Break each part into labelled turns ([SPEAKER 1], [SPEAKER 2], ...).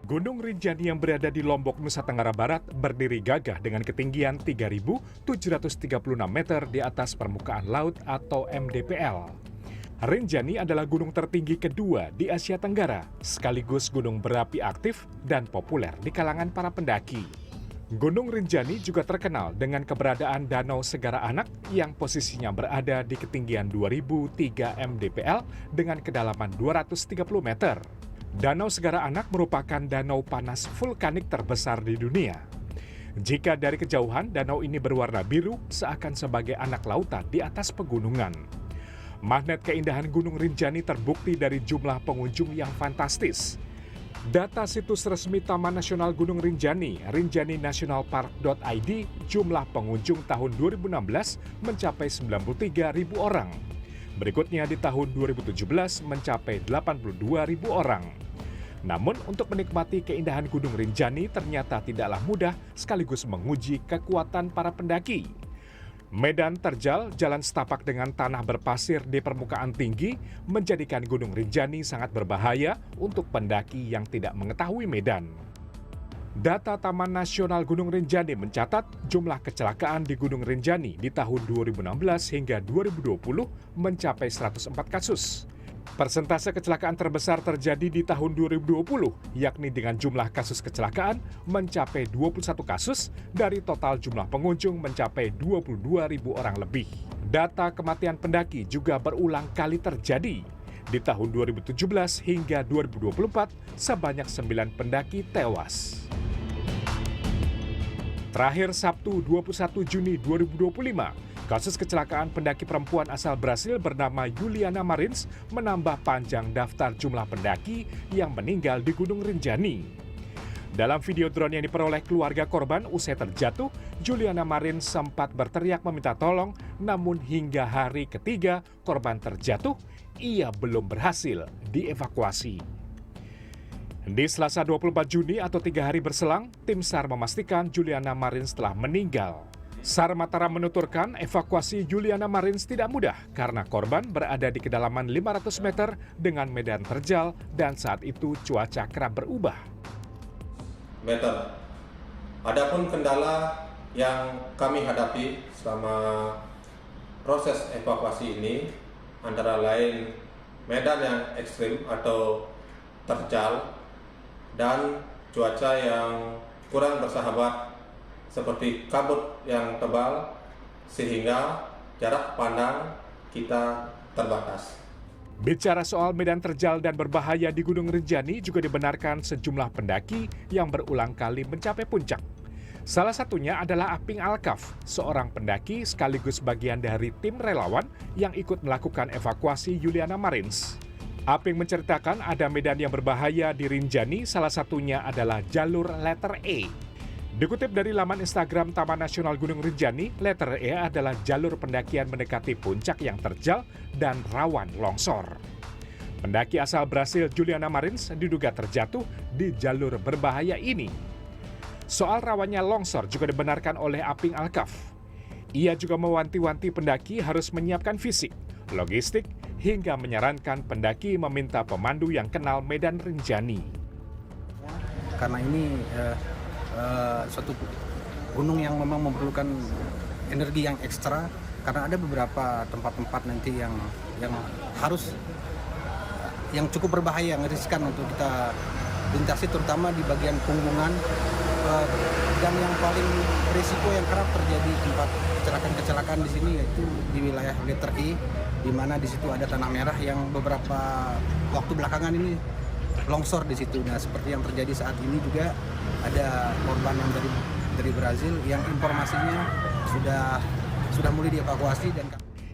[SPEAKER 1] Gunung Rinjani yang berada di Lombok, Nusa Tenggara Barat berdiri gagah dengan ketinggian 3.736 meter di atas permukaan laut atau MDPL. Rinjani adalah gunung tertinggi kedua di Asia Tenggara, sekaligus gunung berapi aktif dan populer di kalangan para pendaki. Gunung Rinjani juga terkenal dengan keberadaan Danau Segara Anak yang posisinya berada di ketinggian 2.003 mdpl dengan kedalaman 230 meter. Danau Segara Anak merupakan danau panas vulkanik terbesar di dunia. Jika dari kejauhan, danau ini berwarna biru seakan sebagai anak lautan di atas pegunungan. Magnet keindahan Gunung Rinjani terbukti dari jumlah pengunjung yang fantastis. Data situs resmi Taman Nasional Gunung Rinjani, rinjaninationalpark.id, jumlah pengunjung tahun 2016 mencapai 93.000 orang. Berikutnya di tahun 2017 mencapai 82.000 orang. Namun untuk menikmati keindahan Gunung Rinjani ternyata tidaklah mudah sekaligus menguji kekuatan para pendaki. Medan terjal, jalan setapak dengan tanah berpasir di permukaan tinggi menjadikan Gunung Rinjani sangat berbahaya untuk pendaki yang tidak mengetahui medan. Data Taman Nasional Gunung Rinjani mencatat jumlah kecelakaan di Gunung Rinjani di tahun 2016 hingga 2020 mencapai 104 kasus. Persentase kecelakaan terbesar terjadi di tahun 2020, yakni dengan jumlah kasus kecelakaan mencapai 21 kasus dari total jumlah pengunjung mencapai 22.000 orang lebih. Data kematian pendaki juga berulang kali terjadi. Di tahun 2017 hingga 2024, sebanyak 9 pendaki tewas. Terakhir Sabtu 21 Juni 2025, kasus kecelakaan pendaki perempuan asal Brasil bernama Juliana Marins menambah panjang daftar jumlah pendaki yang meninggal di Gunung Rinjani. Dalam video drone yang diperoleh keluarga korban usai terjatuh, Juliana Marins sempat berteriak meminta tolong, namun hingga hari ketiga korban terjatuh, ia belum berhasil dievakuasi. Di Selasa 24 Juni atau 3 hari berselang, tim SAR memastikan Juliana Marins telah meninggal. SAR Mataram menuturkan evakuasi Juliana Marins tidak mudah karena korban berada di kedalaman 500 meter dengan medan terjal dan saat itu cuaca kerap berubah.
[SPEAKER 2] Adapun kendala yang kami hadapi selama proses evakuasi ini antara lain medan yang ekstrim atau terjal dan cuaca yang kurang bersahabat seperti kabut yang tebal sehingga jarak pandang kita terbatas.
[SPEAKER 1] Bicara soal medan terjal dan berbahaya di Gunung Rinjani juga dibenarkan sejumlah pendaki yang berulang kali mencapai puncak. Salah satunya adalah Aping Alkaf, seorang pendaki sekaligus bagian dari tim relawan yang ikut melakukan evakuasi Juliana Marins. Aping menceritakan ada medan yang berbahaya di Rinjani, salah satunya adalah jalur letter E. Dikutip dari laman Instagram Taman Nasional Gunung Rinjani, letter E adalah jalur pendakian mendekati puncak yang terjal dan rawan longsor. Pendaki asal Brasil Juliana Marins diduga terjatuh di jalur berbahaya ini. Soal rawannya longsor juga dibenarkan oleh Aping Alkaf. Ia juga mewanti-wanti pendaki harus menyiapkan fisik, logistik, hingga menyarankan pendaki meminta pemandu yang kenal medan Rinjani.
[SPEAKER 3] Karena ini suatu gunung yang memang memerlukan energi yang ekstra, karena ada beberapa tempat-tempat nanti yang harus yang cukup berbahaya, yang riskan untuk kita lintasi, terutama di bagian punggungan, dan yang paling risiko yang kerap terjadi tempat kecelakaan di sini yaitu di wilayah letter E, di mana di situ ada tanah merah yang beberapa waktu belakangan ini longsor di situ. Nah, seperti yang terjadi saat ini juga ada korban yang dari Brazil yang informasinya sudah mulai dievakuasi dan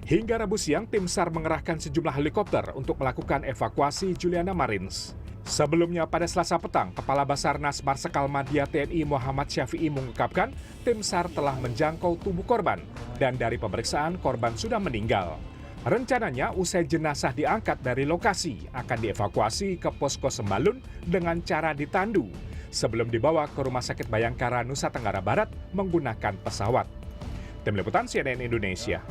[SPEAKER 1] hingga Rabu siang tim SAR mengerahkan sejumlah helikopter untuk melakukan evakuasi Juliana Marins. Sebelumnya pada Selasa petang, Kepala Basarnas Marsikal Madya TNI Muhammad Syafi'i mengungkapkan tim SAR telah menjangkau tubuh korban dan dari pemeriksaan korban sudah meninggal. Rencananya usai jenazah diangkat dari lokasi akan dievakuasi ke posko Sembalun dengan cara ditandu sebelum dibawa ke Rumah Sakit Bayangkara Nusa Tenggara Barat menggunakan pesawat. Tim Liputan CNN Indonesia.